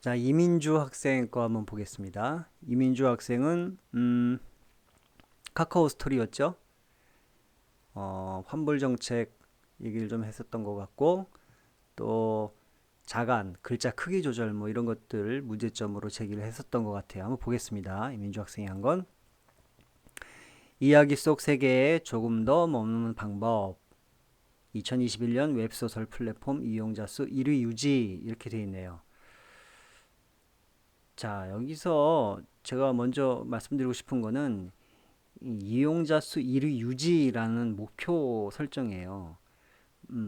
자, 이민주 학생 거 한번 보겠습니다. 이민주 학생은 카카오 스토리였죠. 환불 정책 얘기를 좀 했었던 것 같고, 또 자간, 글자 크기 조절 뭐 이런 것들 문제점으로 제기를 했었던 것 같아요. 한번 보겠습니다. 이민주 학생이 한 건 이야기 속 세계에 조금 더 머무는 방법. 2021년 웹소설 플랫폼 이용자 수 1위 유지 이렇게 돼 있네요. 자, 여기서 제가 먼저 말씀드리고 싶은 거는 이 이용자 수 1위 유지라는 목표 설정이에요.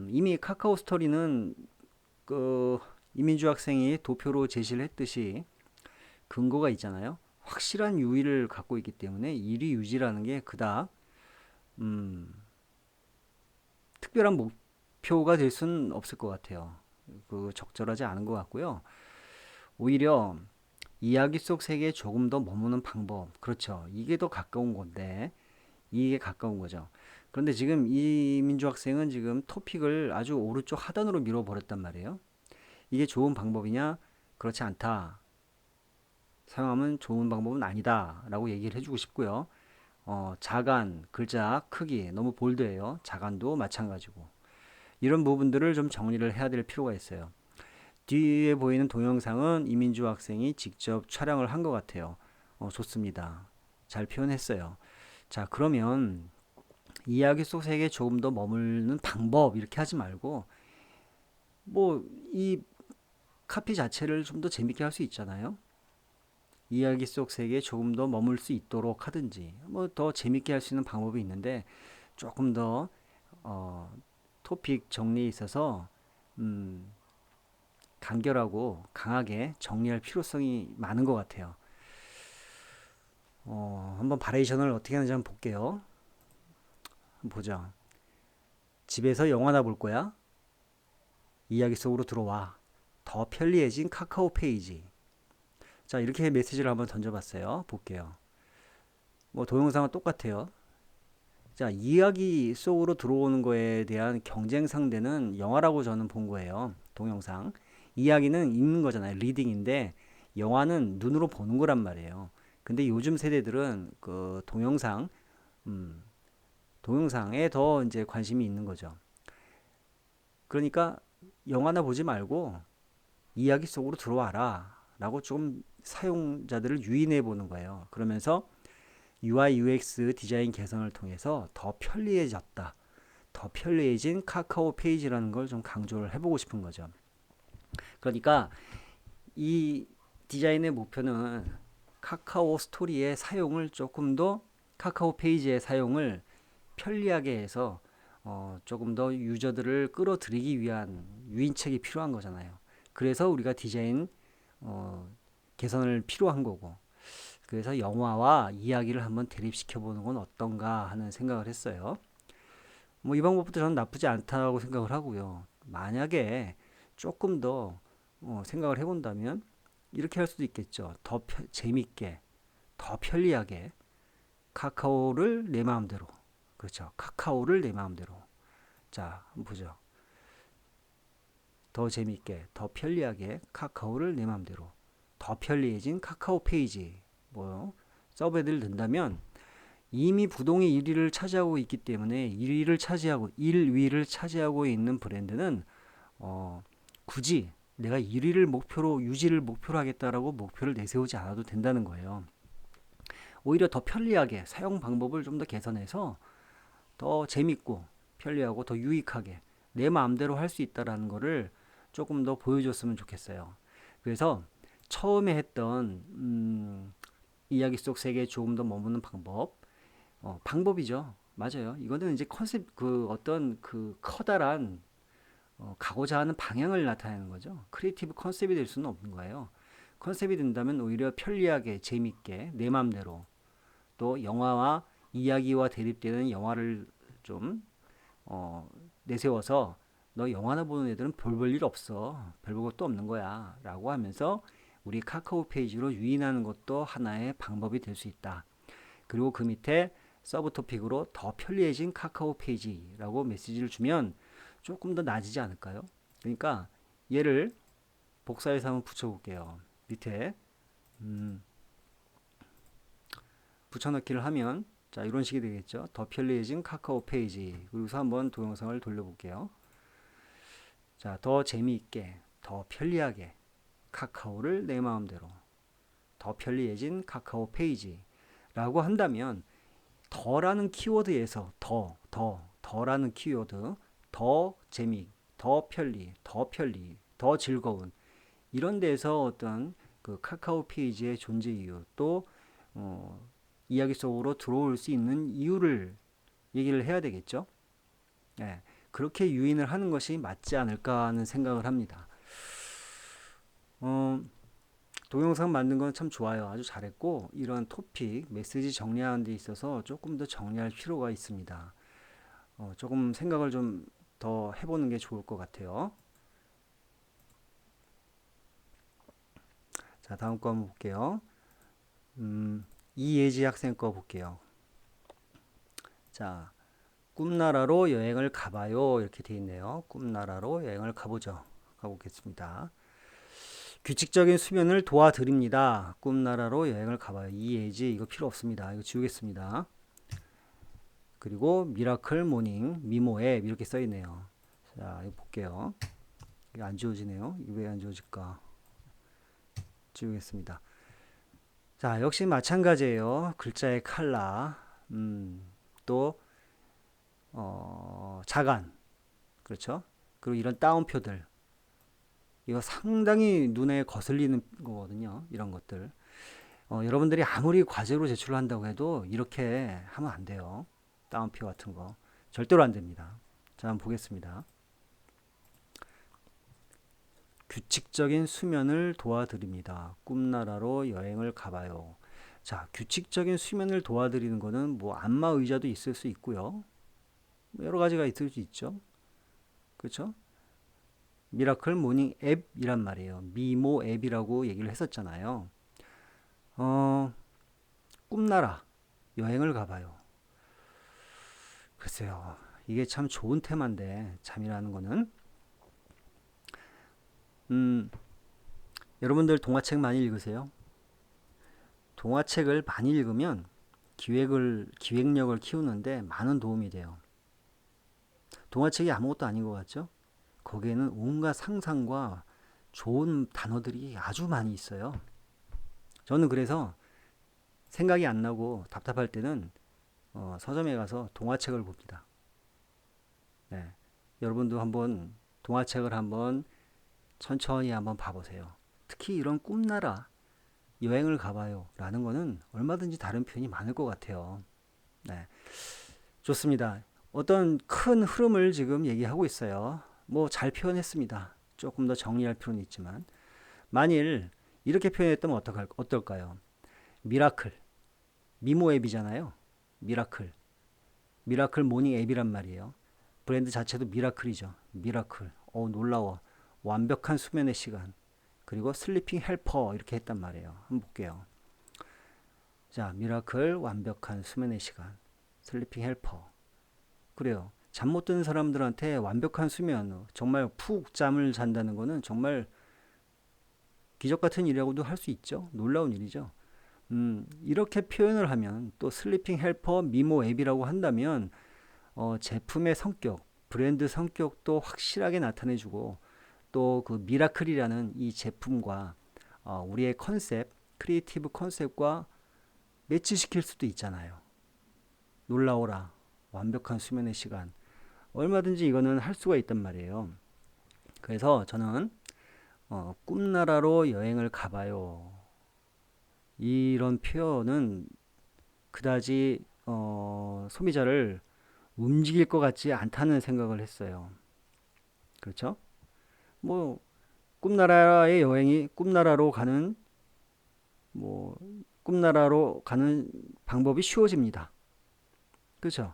이미 카카오 스토리는 그 이민주 학생이 도표로 제시를 했듯이 근거가 있잖아요. 확실한 유의를 갖고 있기 때문에 1위 유지라는 게 그닥 음, 특별한 목표가 될 수는 없을 것 같아요. 적절하지 않은 것 같고요. 오히려 이야기 속 세계에 조금 더 머무는 방법, 그렇죠. 이게 더 가까운 건데 이게 가까운 거죠. 그런데 지금 이민주 학생은 지금 토픽을 아주 오른쪽 하단으로 밀어버렸단 말이에요. 이게 좋은 방법이냐? 그렇지 않다. 사용하면 좋은 방법은 아니다. 라고 얘기를 해주고 싶고요. 자간, 글자 크기 너무 볼드해요. 자간도 마찬가지고. 이런 부분들을 좀 정리를 해야 될 필요가 있어요. 뒤에 보이는 동영상은 이민주 학생이 직접 촬영을 한 것 같아요. 좋습니다. 잘 표현했어요. 자, 그러면 이야기 속 세계에 조금 더 머무는 방법 이렇게 하지 말고 뭐 이 카피 자체를 좀 더 재밌게 할 수 있잖아요. 이야기 속 세계에 조금 더 머물 수 있도록 하든지 뭐 더 재밌게 할 수 있는 방법이 있는데 조금 더 어, 토픽 정리에 있어서 음, 간결하고 강하게 정리할 필요성이 많은 것 같아요. 한번 바레이션을 어떻게 하는지 한번 볼게요. 한번 보자. 집에서 영화나 볼 거야? 이야기 속으로 들어와. 더 편리해진 카카오 페이지. 자, 이렇게 메시지를 한번 던져봤어요. 볼게요. 뭐 동영상은 똑같아요. 자, 이야기 속으로 들어오는 거에 대한 경쟁 상대는 영화라고 저는 본 거예요. 동영상. 이야기는 읽는 거잖아요. 리딩인데 영화는 눈으로 보는 거란 말이에요. 근데 요즘 세대들은 음, 동영상에 더 이제 관심이 있는 거죠. 그러니까 영화나 보지 말고 이야기 속으로 들어와라. 라고 좀 사용자들을 유인해 보는 거예요. 그러면서 UI UX 디자인 개선을 통해서 더 편리해졌다. 더 편리해진 카카오 페이지라는 걸 좀 강조를 해보고 싶은 거죠. 그러니까 이 디자인의 목표는 카카오 스토리의 사용을 조금 더 카카오 페이지의 사용을 편리하게 해서 조금 더 유저들을 끌어들이기 위한 유인책이 필요한 거잖아요. 그래서 우리가 디자인 어, 개선을 필요한 거고 그래서 영화와 이야기를 한번 대립시켜 보는 건 어떤가 하는 생각을 했어요. 뭐 이 방법도 저는 나쁘지 않다고 생각을 하고요. 만약에 조금 더 생각을 해본다면 이렇게 할 수도 있겠죠. 더 재밌게, 더 편리하게 카카오를 내 마음대로. 그렇죠. 카카오를 내 마음대로. 자, 한번 보죠. 더 재밌게, 더 편리하게 카카오를 내 마음대로. 더 편리해진 카카오 페이지. 뭐 서브헤드를 넣는다면 이미 부동의 1위를 차지하고 있기 때문에 1위를 차지하고 1위를 차지하고 있는 브랜드는 굳이 내가 1위를 목표로 유지를 목표로 하겠다라고 목표를 내세우지 않아도 된다는 거예요. 오히려 더 편리하게 사용 방법을 좀 더 개선해서 더 재밌고 편리하고 더 유익하게 내 마음대로 할 수 있다라는 거를 조금 더 보여줬으면 좋겠어요. 그래서 처음에 했던 이야기 속 세계에 조금 더 머무는 방법, 방법이죠. 맞아요. 이거는 이제 컨셉 어떤 커다란 가고자 하는 방향을 나타내는 거죠. 크리에이티브 컨셉이 될 수는 없는 거예요. 컨셉이 된다면 오히려 편리하게 재밌게 내 맘대로 또 영화와 이야기와 대립되는 영화를 좀 내세워서 너 영화나 보는 애들은 별 볼 일 없어. 별 볼 것도 없는 거야. 라고 하면서 우리 카카오 페이지로 유인하는 것도 하나의 방법이 될 수 있다. 그리고 그 밑에 서브 토픽으로 더 편리해진 카카오 페이지라고 메시지를 주면 조금 더 나아지지 않을까요? 그러니까 얘를 복사해서 한번 붙여볼게요. 밑에 붙여넣기를 하면 자 이런 식이 되겠죠. 더 편리해진 카카오 페이지. 그리고서 한번 동영상을 돌려볼게요. 자, 더 재미있게, 더 편리하게 카카오를 내 마음대로 더 편리해진 카카오 페이지라고 한다면 더라는 키워드에서 더라는 키워드 더 재미, 더 편리, 더 즐거운 이런 데서 어떤 그 카카오 페이지의 존재 이유 또 이야기 속으로 들어올 수 있는 이유를 얘기를 해야 되겠죠. 예, 그렇게 유인을 하는 것이 맞지 않을까 하는 생각을 합니다. 어, 동영상 만든 건 참 좋아요. 아주 잘했고 이런 토픽, 메시지 정리하는 데 있어서 조금 더 정리할 필요가 있습니다. 조금 생각을 좀 더 해보는 게 좋을 것 같아요. 자, 다음 거 한번 볼게요. 이예지 학생 거 볼게요. 자, 꿈나라로 여행을 가봐요. 이렇게 돼 있네요. 꿈나라로 여행을 가보죠. 가보겠습니다. 규칙적인 수면을 도와드립니다. 꿈나라로 여행을 가봐요. 이예지 이거 필요 없습니다. 이거 지우겠습니다. 그리고 미라클 모닝 미모앱 이렇게 써 있네요. 자, 이거 볼게요. 이게 안 지워지네요. 이게 왜 안 지워질까? 지우겠습니다. 자, 역시 마찬가지예요. 글자의 컬러, 또 자간, 그렇죠? 그리고 이런 따옴표들, 이거 상당히 눈에 거슬리는 거거든요. 이런 것들. 여러분들이 아무리 과제로 제출을 한다고 해도 이렇게 하면 안 돼요. 따옴표 같은 거 절대로 안 됩니다. 자, 한번 보겠습니다. 규칙적인 수면을 도와드립니다. 꿈나라로 여행을 가봐요. 자, 규칙적인 수면을 도와드리는 거는 뭐 안마 의자도 있을 수 있고요. 여러 가지가 있을 수 있죠. 그렇죠? 미라클 모닝 앱이란 말이에요. 미모 앱이라고 얘기를 했었잖아요. 꿈나라 여행을 가봐요. 글쎄요. 이게 참 좋은 테마인데 잠이라는 거는 여러분들 동화책 많이 읽으세요? 동화책을 많이 읽으면 기획력을 키우는데 많은 도움이 돼요. 동화책이 아무것도 아닌 것 같죠? 거기에는 온갖 상상과 좋은 단어들이 아주 많이 있어요. 저는 그래서 생각이 안 나고 답답할 때는 서점에 가서 동화책을 봅니다. 네. 여러분도 한번 동화책을 한번 천천히 한번 봐보세요. 특히 이런 꿈나라 여행을 가봐요 라는 거는 얼마든지 다른 표현이 많을 것 같아요. 네. 좋습니다. 어떤 큰 흐름을 지금 얘기하고 있어요. 뭐 잘 표현했습니다. 조금 더 정리할 필요는 있지만 만일 이렇게 표현했다면 어떨까요? 미라클 미모 앱이잖아요. 미라클 모닝 앱이란 말이에요. 브랜드 자체도 미라클이죠. 미라클 놀라워 완벽한 수면의 시간 그리고 슬리핑 헬퍼 이렇게 했단 말이에요. 한번 볼게요. 자, 미라클 완벽한 수면의 시간 슬리핑 헬퍼 그래요. 잠 못 드는 사람들한테 완벽한 수면 정말 푹 잠을 잔다는 거는 정말 기적 같은 일이라고도 할 수 있죠. 놀라운 일이죠. 이렇게 표현을 하면 또 슬리핑 헬퍼 미모 앱이라고 한다면 제품의 성격, 브랜드 성격도 확실하게 나타내주고 또 그 미라클이라는 이 제품과 우리의 컨셉, 크리에이티브 컨셉과 매치시킬 수도 있잖아요. 놀라워라, 완벽한 수면의 시간. 얼마든지 이거는 할 수가 있단 말이에요. 그래서 저는 꿈나라로 여행을 가봐요. 이런 표현은 그다지 소비자를 움직일 것 같지 않다는 생각을 했어요. 그렇죠? 뭐 꿈나라의 여행이 뭐 꿈나라로 가는 방법이 쉬워집니다. 그렇죠?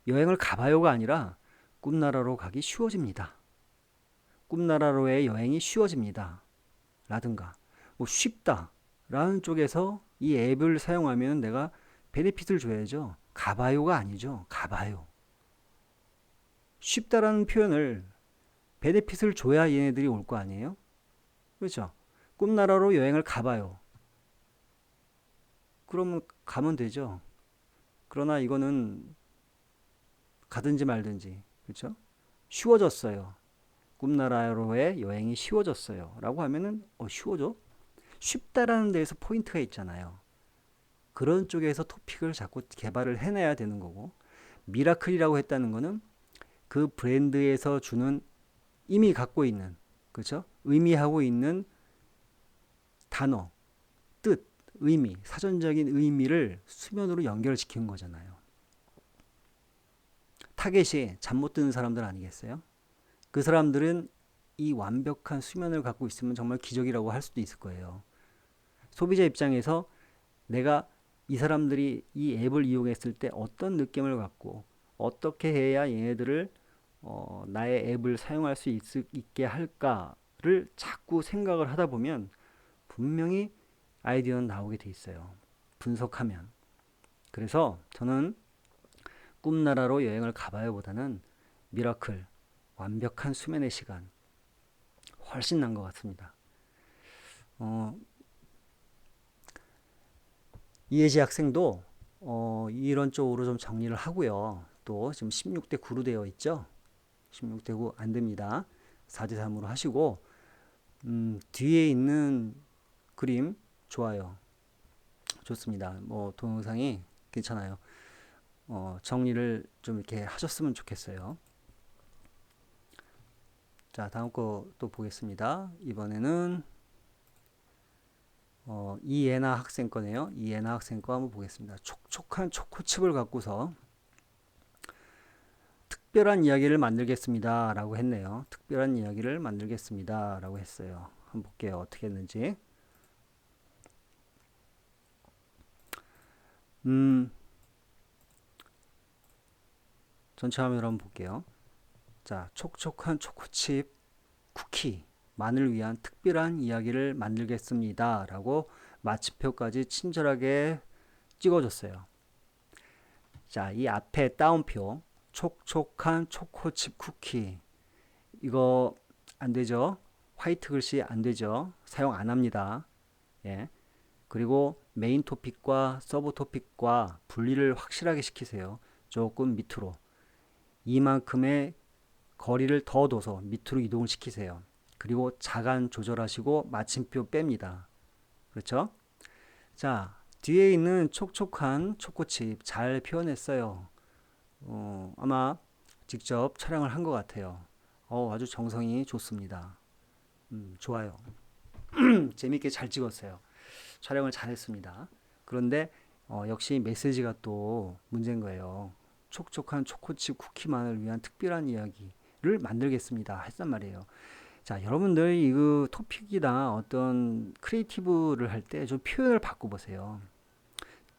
여행을 가봐요가 아니라 꿈나라로 가기 쉬워집니다. 꿈나라로의 여행이 쉬워집니다. 라든가 뭐 쉽다 라는 쪽에서 이 앱을 사용하면 내가 베네핏을 줘야죠. 가봐요가 아니죠. 가봐요. 쉽다라는 표현을 베네핏을 줘야 얘네들이 올 거 아니에요? 그렇죠? 꿈나라로 여행을 가봐요. 그러면 가면 되죠. 그러나 이거는 가든지 말든지, 그렇죠? 쉬워졌어요. 꿈나라로의 여행이 쉬워졌어요. 라고 하면은, 쉬워져? 쉽다라는 데에서 포인트가 있잖아요. 그런 쪽에서 토픽을 자꾸 개발을 해내야 되는 거고, 미라클이라고 했다는 거는 그 브랜드에서 주는 이미 갖고 있는, 그렇죠? 의미하고 있는 단어, 뜻, 의미, 사전적인 의미를 수면으로 연결시킨 거잖아요. 타겟이 잠 못 드는 사람들 아니겠어요? 그 사람들은 이 완벽한 수면을 갖고 있으면 정말 기적이라고 할 수도 있을 거예요. 소비자 입장에서 내가 이 사람들이 이 앱을 이용했을 때 어떤 느낌을 갖고 어떻게 해야 얘네들을 나의 앱을 사용할 수 있게 할까를 자꾸 생각을 하다 보면 분명히 아이디어는 나오게 돼 있어요. 분석하면. 그래서 저는 꿈나라로 여행을 가봐요보다는 미라클, 완벽한 수면의 시간 훨씬 난 것 같습니다. 어, 이혜지 학생도 이런 쪽으로 좀 정리를 하고요. 또 지금 16대 9로 되어 있죠. 16대 9 안 됩니다. 4대 3으로 하시고 뒤에 있는 그림 좋아요. 좋습니다. 뭐 동영상이 괜찮아요. 정리를 좀 이렇게 하셨으면 좋겠어요. 자, 다음 거 또 보겠습니다. 이번에는 이예나 학생 거네요. 이예나 학생 거 한번 보겠습니다. 촉촉한 초코칩을 갖고서 특별한 이야기를 만들겠습니다. 라고 했네요. 특별한 이야기를 만들겠습니다. 라고 했어요. 한번 볼게요. 어떻게 했는지. 전체 화면을 한번 볼게요. 자, 촉촉한 초코칩 쿠키만을 위한 특별한 이야기를 만들겠습니다. 라고 마침표까지 친절하게 찍어줬어요. 자, 이 앞에 따옴표 촉촉한 초코칩 쿠키 이거 안 되죠? 화이트 글씨 안 되죠? 사용 안 합니다. 예. 그리고 메인 토픽과 서브 토픽과 분리를 확실하게 시키세요. 조금 밑으로 이만큼의 거리를 더 둬서 밑으로 이동을 시키세요. 그리고 자간 조절하시고 마침표 뺍니다. 그렇죠? 자, 뒤에 있는 촉촉한 초코칩 잘 표현했어요. 아마 직접 촬영을 한 것 같아요. 아주 정성이 좋습니다. 좋아요. 재밌게 잘 찍었어요. 촬영을 잘했습니다. 그런데 역시 메시지가 또 문제인 거예요. 촉촉한 초코칩 쿠키만을 위한 특별한 이야기를 만들겠습니다. 했단 말이에요. 자, 여러분들 이거 토픽이나 어떤 크리에이티브를 할 때 좀 표현을 바꿔보세요.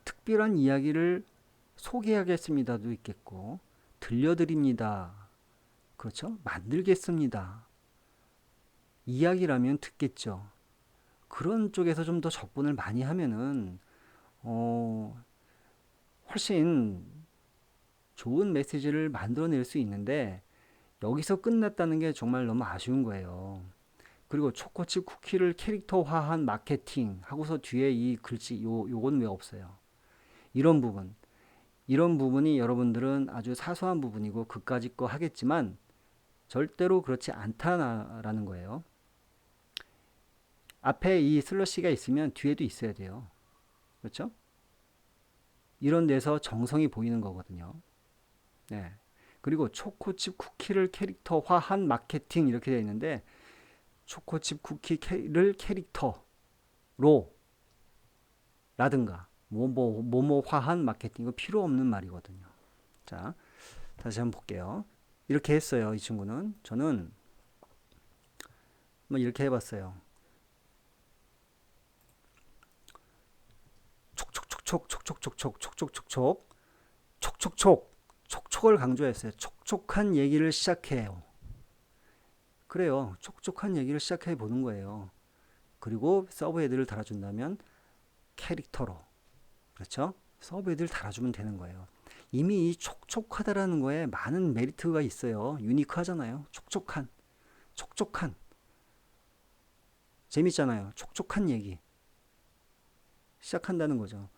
특별한 이야기를 소개하겠습니다도 있겠고, 들려드립니다. 그렇죠? 만들겠습니다. 이야기라면 듣겠죠. 그런 쪽에서 좀 더 접근을 많이 하면은, 훨씬 좋은 메시지를 만들어낼 수 있는데, 여기서 끝났다는 게 정말 너무 아쉬운 거예요. 그리고 초코칩 쿠키를 캐릭터화한 마케팅 하고서 뒤에 이 글씨, 요건 왜 없어요? 이런 부분. 이런 부분이 여러분들은 아주 사소한 부분이고 그까짓 거 하겠지만 절대로 그렇지 않다라는 거예요. 앞에 이 슬러시가 있으면 뒤에도 있어야 돼요. 그렇죠? 이런 데서 정성이 보이는 거거든요. 네. 그리고 초코칩 쿠키를 캐릭터화한 마케팅 이렇게 되어 있는데 초코칩 쿠키를 캐릭터로 라든가 뭐뭐화한 마케팅 이거 필요 없는 말이거든요. 자, 다시 한번 볼게요. 이렇게 했어요. 이 친구는 저는 뭐 이렇게 해봤어요. 촉촉촉촉촉촉촉촉촉촉촉촉 촉촉촉 촉촉을 강조했어요. 촉촉한 얘기를 시작해요. 그래요. 촉촉한 얘기를 시작해 보는 거예요. 그리고 서브 헤드를 달아준다면 캐릭터로 그렇죠? 서브 헤드를 달아주면 되는 거예요. 이미 이 촉촉하다라는 거에 많은 메리트가 있어요. 유니크하잖아요. 촉촉한 촉촉한 재밌잖아요. 촉촉한 얘기 시작한다는 거죠.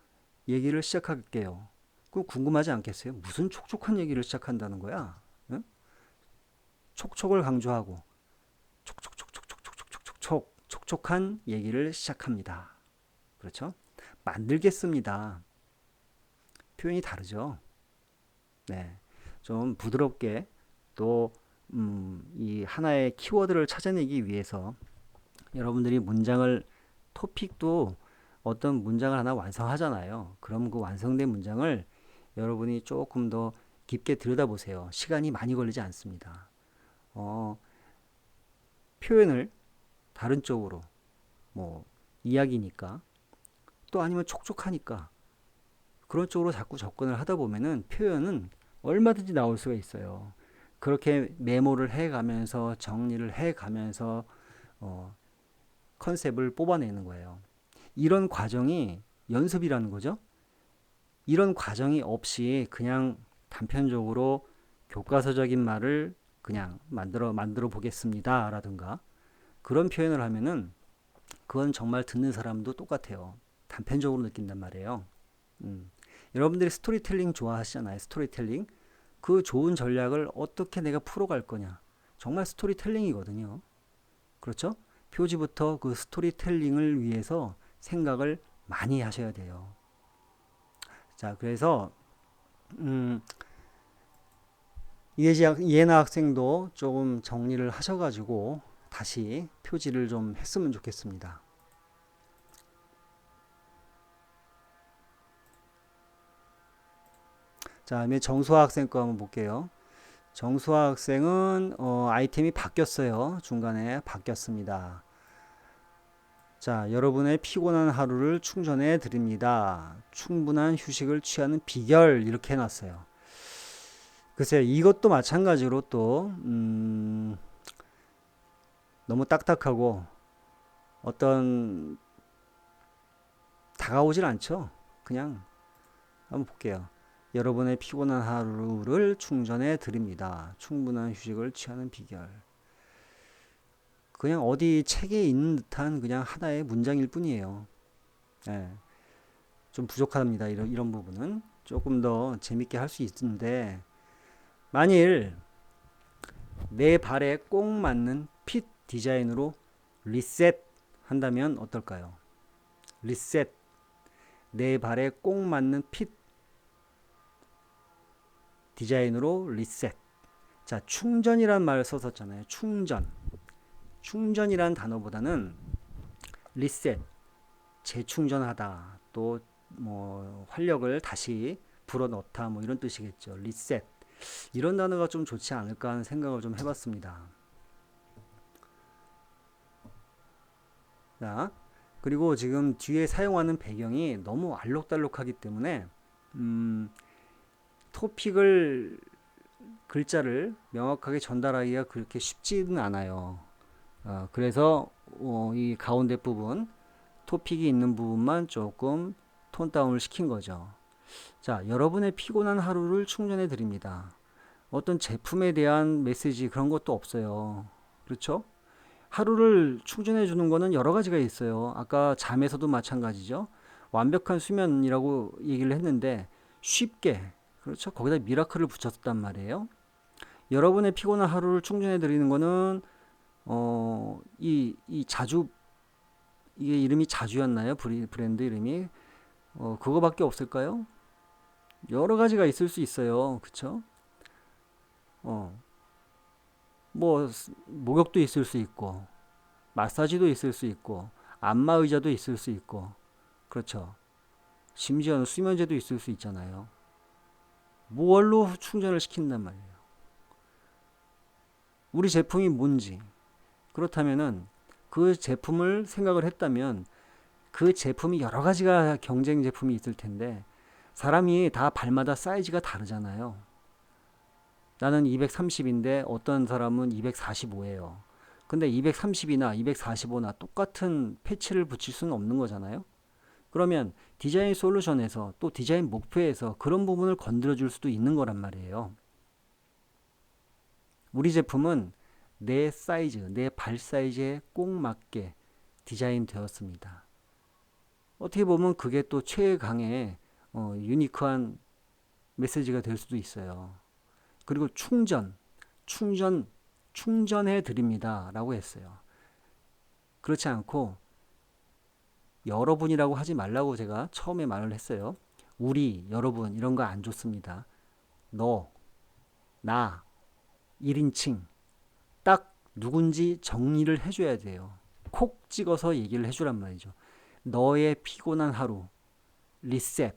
얘기를 시작할게요. 그럼 궁금하지 않겠어요? 무슨 촉촉한 얘기를 시작한다는 거야? 응? 촉촉을 강조하고 촉촉촉촉촉촉촉촉촉 촉촉한 얘기를 시작합니다. 그렇죠? 만들겠습니다. 표현이 다르죠. 네, 좀 부드럽게 또 이 하나의 키워드를 찾아내기 위해서 여러분들이 문장을 토픽도 어떤 문장을 하나 완성하잖아요. 그럼 그 완성된 문장을 여러분이 조금 더 깊게 들여다보세요. 시간이 많이 걸리지 않습니다. 어, 표현을 다른 쪽으로 뭐 이야기니까 또 아니면 촉촉하니까 그런 쪽으로 자꾸 접근을 하다 보면은 표현은 얼마든지 나올 수가 있어요. 그렇게 메모를 해가면서 정리를 해가면서 어, 컨셉을 뽑아내는 거예요. 이런 과정이 연습이라는 거죠. 이런 과정이 없이 그냥 단편적으로 교과서적인 말을 그냥 만들어 보겠습니다 라든가 그런 표현을 하면은 그건 정말 듣는 사람도 똑같아요. 단편적으로 느낀단 말이에요. 음. 여러분들이 스토리텔링 좋아하시잖아요. 스토리텔링. 그 좋은 전략을 어떻게 내가 풀어갈 거냐. 정말 스토리텔링이거든요. 그렇죠? 표지부터 그 스토리텔링을 위해서 생각을 많이 하셔야 돼요. 자, 그래서 음, 이해나 학생도 조금 정리를 하셔가지고 다시 표지를 좀 했으면 좋겠습니다. 자, 다음에 정수아 학생 거 한번 볼게요. 정수아 학생은 아이템이 바뀌었어요. 중간에 바뀌었습니다. 자, 여러분의 피곤한 하루를 충전해 드립니다. 충분한 휴식을 취하는 비결 이렇게 해놨어요. 글쎄요, 이것도 마찬가지로 또 너무 딱딱하고 어떤 다가오질 않죠. 그냥 한번 볼게요. 여러분의 피곤한 하루를 충전해 드립니다. 충분한 휴식을 취하는 비결. 그냥 어디 책에 있는 듯한 그냥 하나의 문장일 뿐이에요. 예, 좀 부족합니다. 이런 부분은 조금 더 재밌게 할 수 있는데 만일 내 발에 꼭 맞는 핏 디자인으로 리셋 한다면 어떨까요? 리셋. 내 발에 꼭 맞는 핏 디자인으로 리셋. 자, 충전이란 말을 썼었잖아요. 충전. 충전이란 단어보다는 리셋, 재충전하다, 또 뭐 활력을 다시 불어넣다 뭐 이런 뜻이겠죠. 리셋. 이런 단어가 좀 좋지 않을까 하는 생각을 좀 해봤습니다. 자, 그리고 지금 뒤에 사용하는 배경이 너무 알록달록하기 때문에 음, 토픽을 글자를 명확하게 전달하기가 그렇게 쉽지는 않아요. 그래서 이 가운데 부분 토픽이 있는 부분만 조금 톤 다운을 시킨 거죠. 자, 여러분의 피곤한 하루를 충전해 드립니다. 어떤 제품에 대한 메시지 그런 것도 없어요. 그렇죠? 하루를 충전해 주는 거는 여러 가지가 있어요. 아까 잠에서도 마찬가지죠. 완벽한 수면이라고 얘기를 했는데 쉽게, 그렇죠? 거기다 미라클을 붙였단 말이에요. 여러분의 피곤한 하루를 충전해 드리는 거는 이 자주, 이게 이름이 자주였나요? 브랜드 이름이 그거밖에 없을까요? 여러 가지가 있을 수 있어요. 그쵸? 어, 뭐 목욕도 있을 수 있고 마사지도 있을 수 있고 안마 의자도 있을 수 있고 그렇죠. 심지어는 수면제도 있을 수 있잖아요. 뭘로 충전을 시킨단 말이에요. 우리 제품이 뭔지 그렇다면은 그 제품을 생각을 했다면 그 제품이 여러 가지가 경쟁 제품이 있을 텐데 사람이 다 발마다 사이즈가 다르잖아요. 나는 230인데 어떤 사람은 245예요. 근데 230이나 245나 똑같은 패치를 붙일 수는 없는 거잖아요. 그러면 디자인 솔루션에서 또 디자인 목표에서 그런 부분을 건드려 줄 수도 있는 거란 말이에요. 우리 제품은 내 사이즈, 내 발 사이즈에 꼭 맞게 디자인 되었습니다. 어떻게 보면 그게 또 최강의 유니크한 메시지가 될 수도 있어요. 그리고 충전, 충전해 드립니다. 라고 했어요. 그렇지 않고 여러분이라고 하지 말라고 제가 처음에 말을 했어요. 우리, 여러분 이런 거 안 좋습니다. 너, 나, 1인칭 딱 누군지 정리를 해줘야 돼요. 콕 찍어서 얘기를 해주란 말이죠. 너의 피곤한 하루, 리셋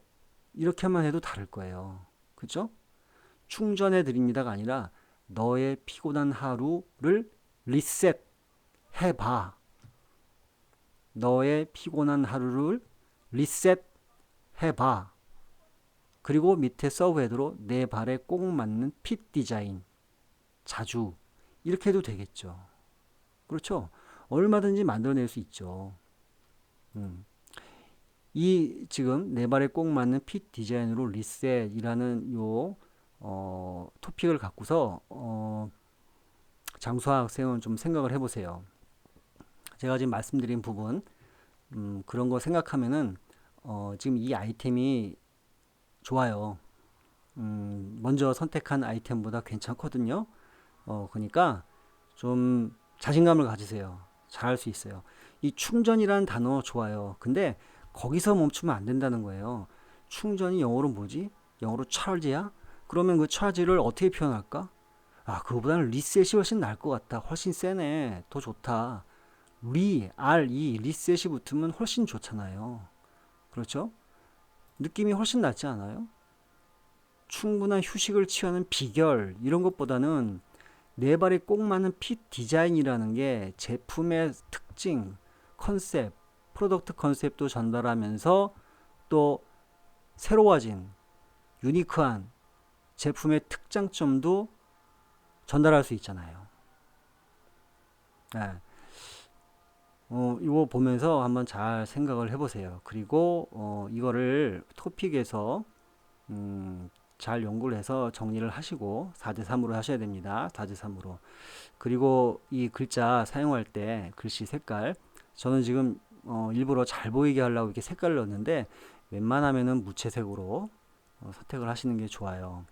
이렇게만 해도 다를 거예요. 그죠? 충전해 드립니다가 아니라 너의 피곤한 하루를 리셋 해봐. 너의 피곤한 하루를 리셋 해봐. 그리고 밑에 서브헤드로 내 발에 꼭 맞는 핏 디자인 자주 이렇게 해도 되겠죠. 그렇죠? 얼마든지 만들어낼 수 있죠. 이 지금 내 발에 꼭 맞는 핏 디자인으로 리셋이라는 요 토픽을 갖고서 장수아 학생은 좀 생각을 해보세요. 제가 지금 말씀드린 부분 그런 거 생각하면은 지금 이 아이템이 좋아요. 먼저 선택한 아이템보다 괜찮거든요. 그러니까 좀 자신감을 가지세요. 잘할 수 있어요. 이 충전이라는 단어 좋아요. 근데 거기서 멈추면 안 된다는 거예요. 충전이 영어로 뭐지? 영어로 charge야? 그러면 그 charge를 어떻게 표현할까? 아, 그거보다는 리셋이 훨씬 나을 것 같다. 훨씬 세네. 더 좋다. 리셋이 붙으면 훨씬 좋잖아요. 그렇죠? 느낌이 훨씬 낫지 않아요? 충분한 휴식을 취하는 비결 이런 것보다는 내 발에 꼭 맞는 핏 디자인이라는 게 제품의 특징, 컨셉, 프로덕트 컨셉도 전달하면서 또 새로워진 유니크한 제품의 특장점도 전달할 수 있잖아요. 네. 이거 보면서 한번 잘 생각을 해보세요. 그리고 이거를 토픽에서 잘 연구를 해서 정리를 하시고 4대3으로 하셔야 됩니다. 4대3으로. 그리고 이 글자 사용할 때 글씨 색깔 저는 지금 일부러 잘 보이게 하려고 이렇게 색깔을 넣었는데 웬만하면은 무채색으로 선택을 하시는 게 좋아요.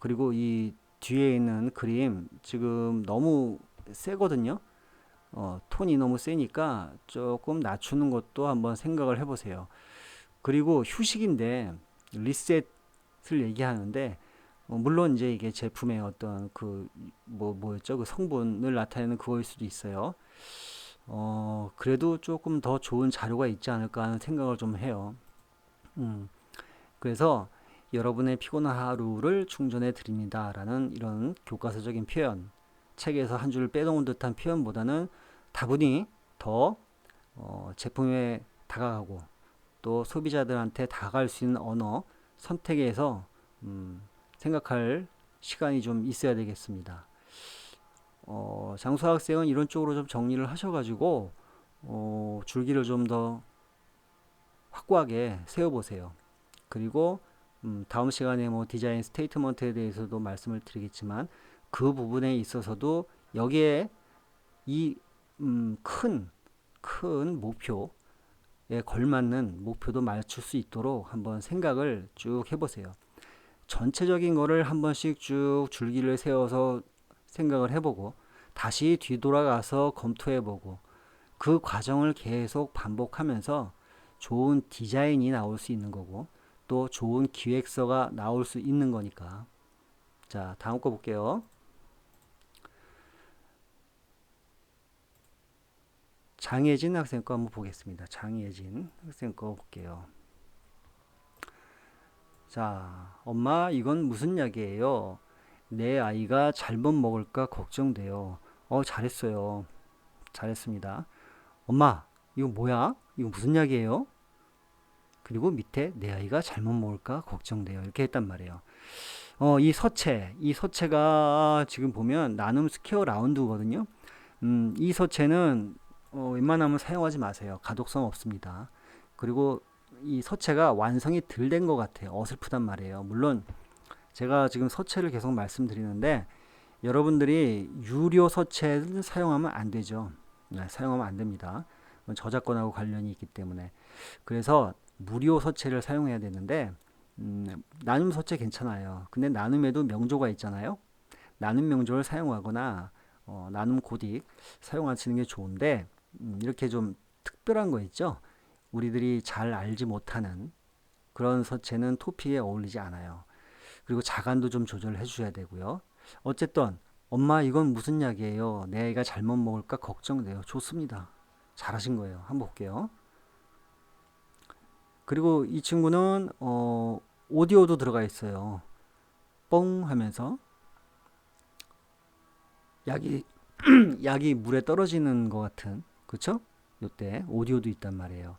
그리고 이 뒤에 있는 그림 지금 너무 세거든요. 톤이 너무 세니까 조금 낮추는 것도 한번 생각을 해보세요. 그리고 휴식인데 리셋을 얘기하는데 물론 이제 이게 제품의 어떤 그 뭐였죠? 그 성분을 나타내는 그거일 수도 있어요. 그래도 조금 더 좋은 자료가 있지 않을까 하는 생각을 좀 해요. 그래서 여러분의 피곤한 하루를 충전해 드립니다라는 이런 교과서적인 표현, 책에서 한 줄 빼놓은 듯한 표현보다는 다분히 더 제품에 다가가고 또 소비자들한테 다가갈 수 있는 언어 선택에서 생각할 시간이 좀 있어야 되겠습니다. 장수 학생은 이런 쪽으로 좀 정리를 하셔가지고 줄기를 좀 더 확고하게 세워보세요. 그리고 다음 시간에 뭐 디자인 스테이트먼트에 대해서도 말씀을 드리겠지만 그 부분에 있어서도 여기에 이 큰 목표에 걸맞는 목표도 맞출 수 있도록 한번 생각을 쭉 해보세요. 전체적인 거를 한 번씩 쭉 줄기를 세워서 생각을 해보고 다시 뒤돌아가서 검토해보고 그 과정을 계속 반복하면서 좋은 디자인이 나올 수 있는 거고 또 좋은 기획서가 나올 수 있는 거니까. 자, 다음 거 볼게요. 장혜진 학생 거 한번 보겠습니다. 장혜진 학생 거 볼게요. 자, 엄마 이건 무슨 약이에요? 내 아이가 잘못 먹을까 걱정돼요. 잘했어요. 잘했습니다. 엄마 이거 뭐야? 이거 무슨 약이에요? 그리고 밑에 내 아이가 잘못 먹을까 걱정돼요. 이렇게 했단 말이에요. 이 서체가 지금 보면 나눔 스퀘어 라운드거든요. 이 서체는 웬만하면 사용하지 마세요. 가독성 없습니다. 그리고 이 서체가 완성이 덜 된 것 같아요. 어설프단 말이에요. 물론 제가 지금 서체를 계속 말씀드리는데 여러분들이 유료 서체를 사용하면 안 되죠. 네, 사용하면 안 됩니다. 저작권하고 관련이 있기 때문에. 그래서 무료 서체를 사용해야 되는데 나눔 서체 괜찮아요. 근데 나눔에도 명조가 있잖아요. 나눔 명조를 사용하거나 나눔 고딕 사용하시는 게 좋은데 이렇게 좀 특별한 거 있죠. 우리들이 잘 알지 못하는 그런 서체는 토픽에 어울리지 않아요. 그리고 자간도 좀 조절해 주셔야 되고요. 어쨌든 엄마 이건 무슨 약이에요? 내 아이가 잘못 먹을까 걱정돼요. 좋습니다. 잘하신 거예요. 한번 볼게요. 그리고 이 친구는 오디오도 들어가 있어요. 뻥 하면서 약이 약이 물에 떨어지는 것 같은 그쵸? 요때 오디오도 있단 말이에요.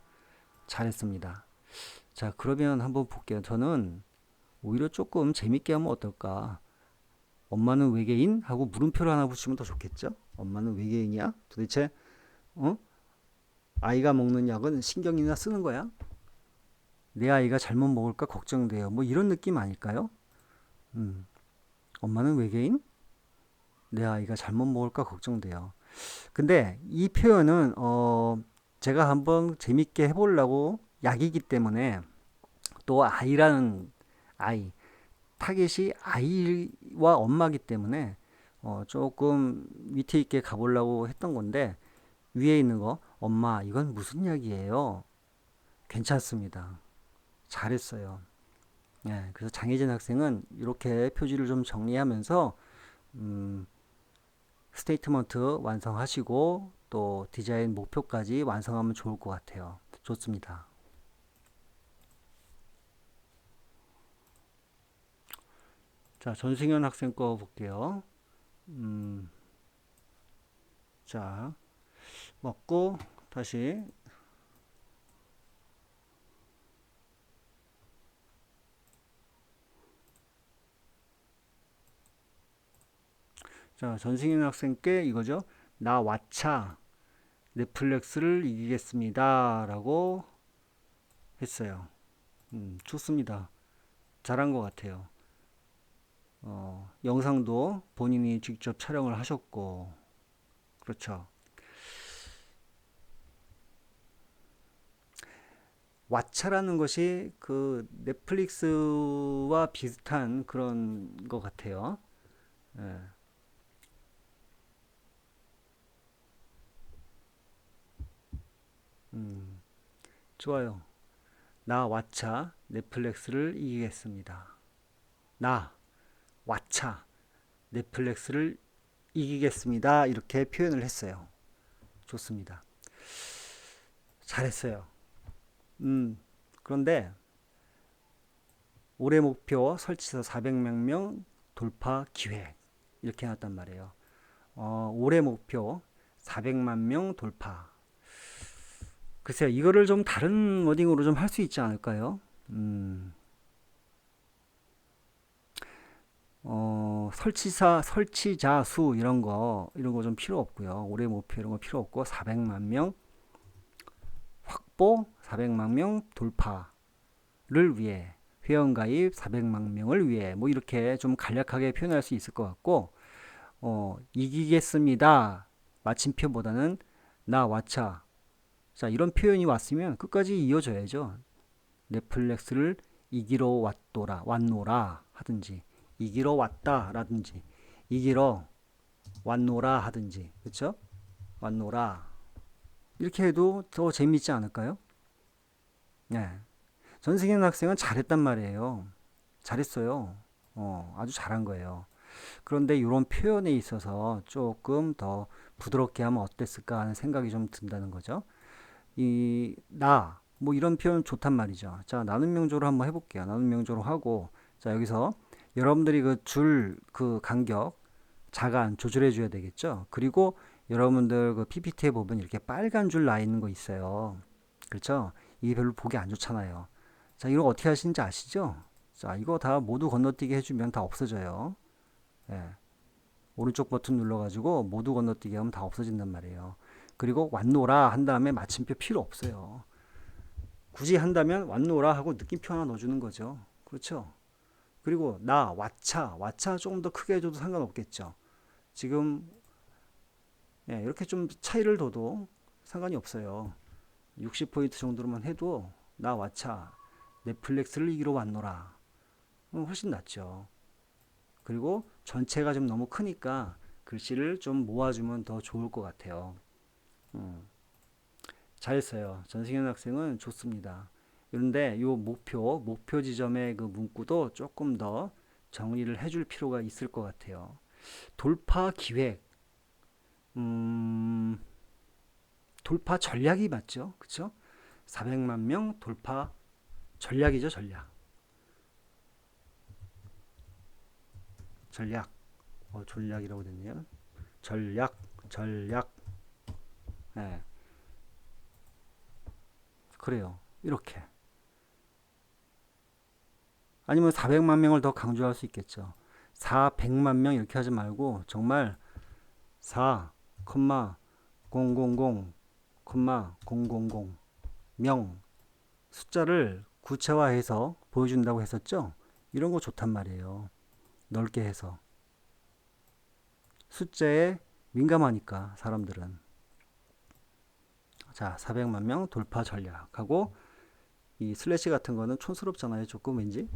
잘했습니다. 자 그러면 한번 볼게요. 저는 오히려 조금 재밌게 하면 어떨까? 엄마는 외계인? 하고 물음표를 하나 붙이면 더 좋겠죠? 엄마는 외계인이야? 도대체 어? 아이가 먹는 약은 신경이나 쓰는 거야? 내 아이가 잘못 먹을까 걱정돼요. 뭐 이런 느낌 아닐까요? 음, 엄마는 외계인? 내 아이가 잘못 먹을까 걱정돼요. 근데 이 표현은 제가 한번 재밌게 해보려고 약이기 때문에 또 아이라는 아이 타겟이 아이와 엄마기 때문에 조금 위트 있게 가보려고 했던 건데 위에 있는 거 엄마 이건 무슨 약이에요? 괜찮습니다. 잘했어요. 예, 그래서 장혜진 학생은 이렇게 표지를 좀 정리하면서 음, 스테이트먼트 완성하시고 또 디자인 목표까지 완성하면 좋을 것 같아요. 좋습니다. 자, 전승현 학생 거 볼게요. 음, 자, 먹고 다시 자, 전승현 학생께 이거죠. 나 왓챠 넷플릭스를 이기겠습니다. 라고 했어요. 좋습니다. 잘한 것 같아요. 영상도 본인이 직접 촬영을 하셨고, 그렇죠. 왓챠라는 것이 그 넷플릭스와 비슷한 그런 것 같아요. 예, 좋아요. 나 왓챠 넷플릭스를 이기겠습니다. 나 왓챠 넷플릭스를 이기겠습니다. 이렇게 표현을 했어요. 좋습니다. 잘했어요. 그런데 올해 목표 설치서 400만 명 돌파 기획 이렇게 해놨단 말이에요. 올해 목표 400만 명 돌파. 글쎄요, 이거를 좀 다른 워딩으로 좀 할 수 있지 않을까요? 설치자 수 이런 거 좀 필요 없고요. 올해 목표 이런 거 필요 없고 400만 명 확보, 400만 명 돌파를 위해 회원가입 400만 명을 위해 뭐 이렇게 좀 간략하게 표현할 수 있을 것 같고 이기겠습니다. 마침표보다는 나 왓챠. 자, 이런 표현이 왔으면 끝까지 이어져야죠. 넷플릭스를 이기러 왔노라 하든지 이기러 왔다라든지 이기러 왔노라 하든지 그렇죠? 왔노라 이렇게 해도 더 재밌지 않을까요? 네. 전승현 학생은 잘했단 말이에요. 잘했어요. 아주 잘한 거예요. 그런데 이런 표현에 있어서 조금 더 부드럽게 하면 어땠을까 하는 생각이 좀 든다는 거죠. 뭐 이런 표현 좋단 말이죠. 자, 나눔 명조로 한번 해볼게요. 나눔 명조로 하고, 자, 여기서 여러분들이 그 간격, 자간 조절해 줘야 되겠죠. 그리고 여러분들 그 PPT에 보면 이렇게 빨간 줄 나 있는 거 있어요. 그렇죠? 이게 별로 보기 안 좋잖아요. 자, 이거 어떻게 하시는지 아시죠? 자, 이거 다 모두 건너뛰게 해주면 다 없어져요. 예. 오른쪽 버튼 눌러가지고 모두 건너뛰기 하면 다 없어진단 말이에요. 그리고 왔노라 한 다음에 마침표 필요 없어요. 굳이 한다면 왔노라 하고 느낌표 하나 넣어주는 거죠. 그렇죠? 그리고 나 왓챠 조금 더 크게 해줘도 상관없겠죠. 지금 이렇게 좀 차이를 둬도 상관이 없어요. 60포인트 정도로만 해도 나 와차 넷플릭스를 이기러 왔노라. 훨씬 낫죠. 그리고 전체가 좀 너무 크니까 글씨를 좀 모아주면 더 좋을 것 같아요. 음, 잘했어요. 전승현 학생은 좋습니다. 그런데 요 목표 지점의 그 문구도 조금 더 정리를 해줄 필요가 있을 것 같아요. 돌파 기획, 음, 돌파 전략이 맞죠? 그쵸? 400만 명 돌파 전략이죠, 전략. 전략. 전략이라고 됐네요. 전략, 전략. 네, 그래요. 이렇게. 아니면 400만 명을 더 강조할 수 있겠죠. 400만 명 이렇게 하지 말고 정말 4, 000, 000 명 숫자를 구체화해서 보여준다고 했었죠. 이런 거 좋단 말이에요. 넓게 해서. 숫자에 민감하니까 사람들은. 자, 400만 명 돌파 전략하고 이 슬래시 같은 거는 촌스럽잖아요. 조금 왠지.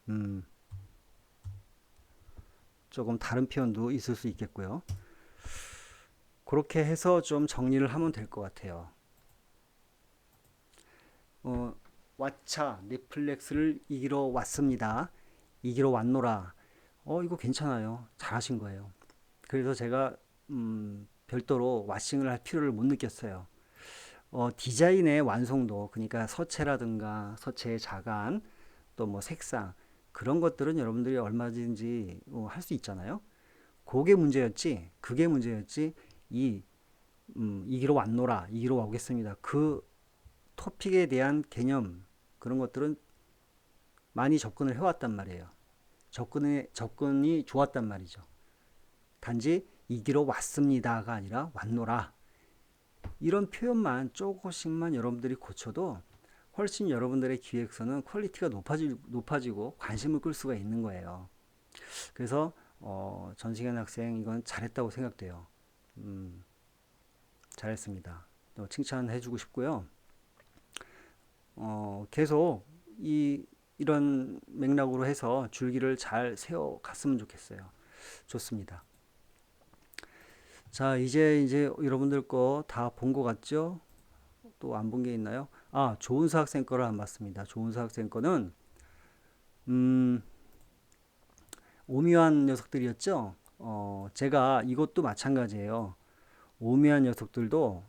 음, 조금 다른 표현도 있을 수 있겠고요. 그렇게 해서 좀 정리를 하면 될 것 같아요. 어, 왓챠 넷플릭스를 이기러 왔습니다. 이기러 왔노라. 이거 괜찮아요. 잘하신 거예요. 그래서 제가 별도로 왓싱을 할 필요를 못 느꼈어요. 디자인의 완성도, 그러니까 서체라든가 서체의 자간, 또 뭐 색상, 그런 것들은 여러분들이 얼마든지 할 수 있잖아요. 그게 문제였지, 그게 문제였지, 이, 이기러 왔노라, 이기러 오겠습니다. 그 토픽에 대한 개념, 그런 것들은 많이 접근을 해왔단 말이에요. 접근이 좋았단 말이죠. 단지 이기러 왔습니다가 아니라 왔노라. 이런 표현만 조금씩만 여러분들이 고쳐도 훨씬 여러분들의 기획서는 퀄리티가 높아지고 관심을 끌 수가 있는 거예요. 그래서 전승현 학생 이건 잘했다고 생각돼요. 음, 잘했습니다. 칭찬해주고 싶고요. 계속 이런 맥락으로 해서 줄기를 잘 세워갔으면 좋겠어요. 좋습니다. 자, 이제 여러분들 거 다 본 것 같죠? 또 안 본 게 있나요? 조은수 학생 거를 안 봤습니다. 조은수 학생 거는 음, 오묘한 녀석들이었죠. 제가 이것도 마찬가지예요. 오묘한 녀석들도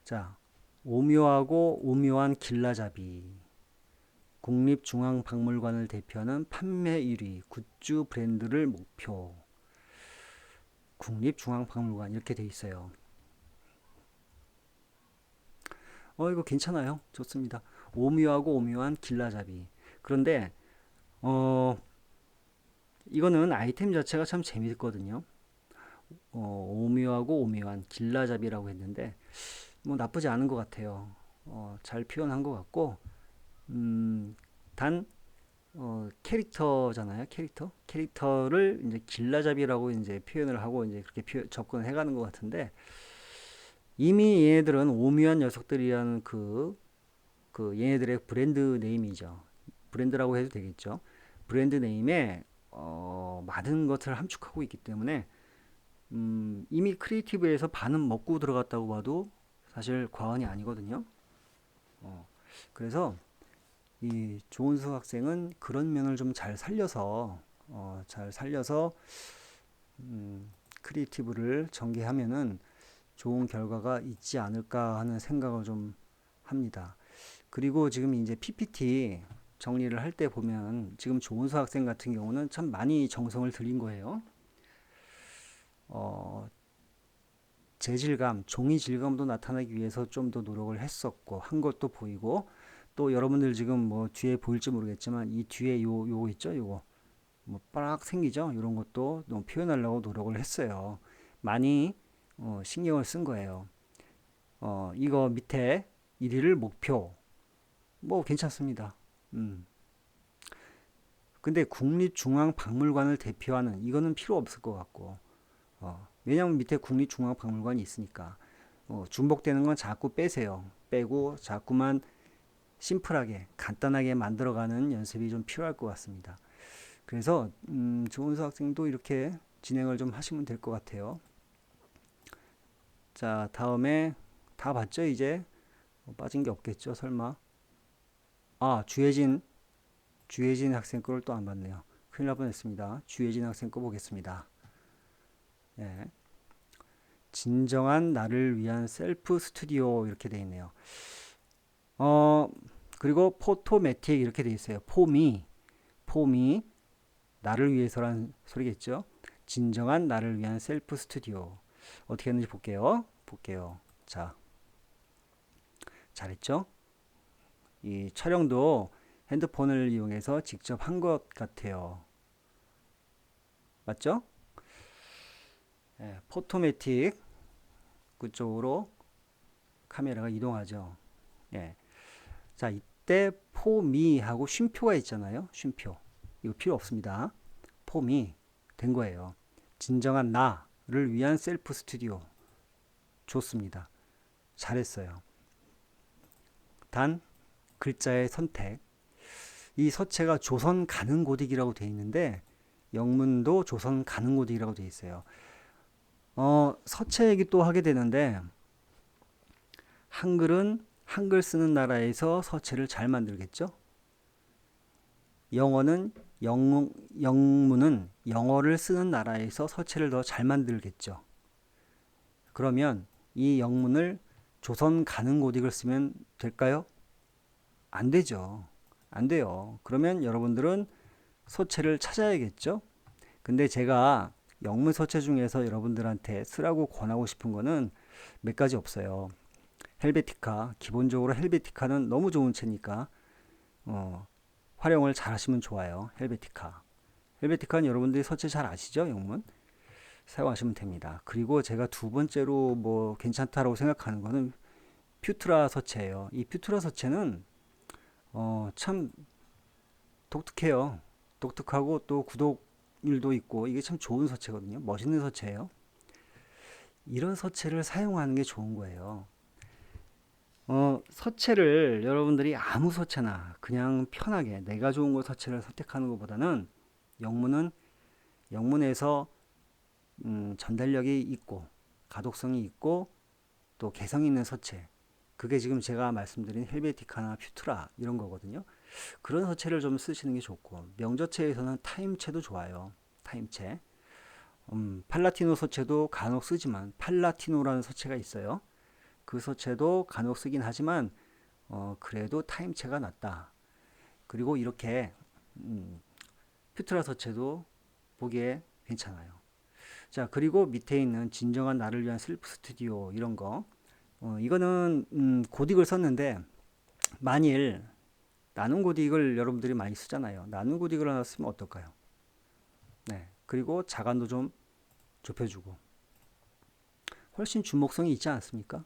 자, 오묘하고 오묘한 길라잡이. 국립중앙박물관을 대표하는 판매 1위 굿즈 브랜드를 목표. 국립중앙박물관 이렇게 돼 있어요. 이거 괜찮아요. 좋습니다. 오묘하고 오묘한 길라잡이. 그런데 어, 이거는 아이템 자체가 참 재밌거든요. 오묘하고 오묘한 길라잡이라고 했는데 뭐 나쁘지 않은 것 같아요. 잘 표현한 것 같고 단 캐릭터잖아요. 캐릭터를 이제 길라잡이라고 이제 표현을 하고 이제 그렇게 접근을 해가는 것 같은데 이미 얘네들은 오묘한 녀석들이라는 그 얘네들의 브랜드 네임이죠. 브랜드라고 해도 되겠죠. 브랜드 네임에 많은 것을 함축하고 있기 때문에 이미 크리에이티브에서 반은 먹고 들어갔다고 봐도 사실 과언이 아니거든요. 그래서 이 조은수 학생은 그런 면을 좀 잘 살려서 크리에이티브를 전개하면은 좋은 결과가 있지 않을까 하는 생각을 좀 합니다. 그리고 지금 이제 PPT 정리를 할 때 보면 지금 조은수 학생 같은 경우는 참 많이 정성을 들인 거예요. 어, 재질감, 종이 질감도 나타나기 위해서 좀 더 노력을 했었고 한 것도 보이고 또 여러분들 지금 뭐 뒤에 보일지 모르겠지만 이 뒤에 요거 있죠? 요거 뭐 빠락 생기죠? 이런 것도 너무 표현하려고 노력을 했어요. 많이 신경을 쓴 거예요. 이거 밑에 1위를 목표 뭐 괜찮습니다. 음. 근데 국립중앙박물관을 대표하는 이거는 필요 없을 것 같고, 왜냐면 밑에 국립중앙박물관이 있으니까. 중복되는 건 자꾸 빼세요. 빼고 자꾸만 심플하게 간단하게 만들어가는 연습이 좀 필요할 것 같습니다. 그래서 조은수 학생도 이렇게 진행을 좀 하시면 될 것 같아요. 자, 다음에 다 봤죠 이제? 빠진 게 없겠죠 설마? 아, 주혜진 학생 거를 또 안 봤네요. 큰일 날 뻔했습니다. 주혜진 학생 거 보겠습니다. 예. 진정한 나를 위한 셀프 스튜디오 이렇게 돼 있네요. 어, 그리고 포토매틱 이렇게 돼 있어요. 폼이 나를 위해서란 소리겠죠. 진정한 나를 위한 셀프 스튜디오. 어떻게 했는지 볼게요. 자, 잘했죠? 이 촬영도 핸드폰을 이용해서 직접 한 것 같아요. 맞죠? 예, 포토매틱 그쪽으로 카메라가 이동하죠. 예. 자, 이때 포미하고 쉼표가 있잖아요. 쉼표. 이거 필요 없습니다. 폼이 된 거예요. 진정한 나를 위한 셀프 스튜디오. 좋습니다. 잘했어요. 단 글자의 선택. 이 서체가 조선 가능고딕이라고 되어 있는데 영문도 조선 가능고딕이라고 되어 있어요. 서체 얘기 또 하게 되는데 한글은 한글 쓰는 나라에서 서체를 잘 만들겠죠? 영어는 영문은 영어를 쓰는 나라에서 서체를 더 잘 만들겠죠. 그러면 이 영문을 조선 가능고딕을 쓰면 될까요? 안 되죠. 안 돼요. 그러면 여러분들은 서체를 찾아야겠죠? 근데 제가 영문 서체 중에서 여러분들한테 쓰라고 권하고 싶은 거는 몇 가지 없어요. 헬베티카, 기본적으로 헬베티카는 너무 좋은 채니까 활용을 잘 하시면 좋아요. 헬베티카. 헬베티카는 여러분들이 서체 잘 아시죠? 영문 사용하시면 됩니다. 그리고 제가 두 번째로 뭐 괜찮다라고 생각하는 거는 퓨트라 서체예요. 이 퓨트라 서체는 참 독특해요. 독특하고 또 구독률도 있고 이게 참 좋은 서체거든요. 멋있는 서체예요. 이런 서체를 사용하는 게 좋은 거예요. 서체를 여러분들이 아무 서체나 그냥 편하게 내가 좋은 거 서체를 선택하는 것보다는 영문은 영문에서 전달력이 있고 가독성이 있고 또 개성 있는 서체 그게 지금 제가 말씀드린 헬베티카나 퓨트라 이런 거거든요. 그런 서체를 좀 쓰시는 게 좋고 명저체에서는 타임체도 좋아요. 타임체. 팔라티노 서체도 간혹 쓰지만 팔라티노라는 서체가 있어요. 그 서체도 간혹 쓰긴 하지만 그래도 타임체가 낫다. 그리고 이렇게 퓨트라 서체도 보기에 괜찮아요. 자, 그리고 밑에 있는 진정한 나를 위한 셀프 스튜디오 이런 거 이거는 고딕을 썼는데 만일 나눔 고딕을 여러분들이 많이 쓰잖아요. 나눔 고딕을 하나 쓰면 어떨까요? 네. 그리고 자간도 좀 좁혀주고 훨씬 주목성이 있지 않습니까?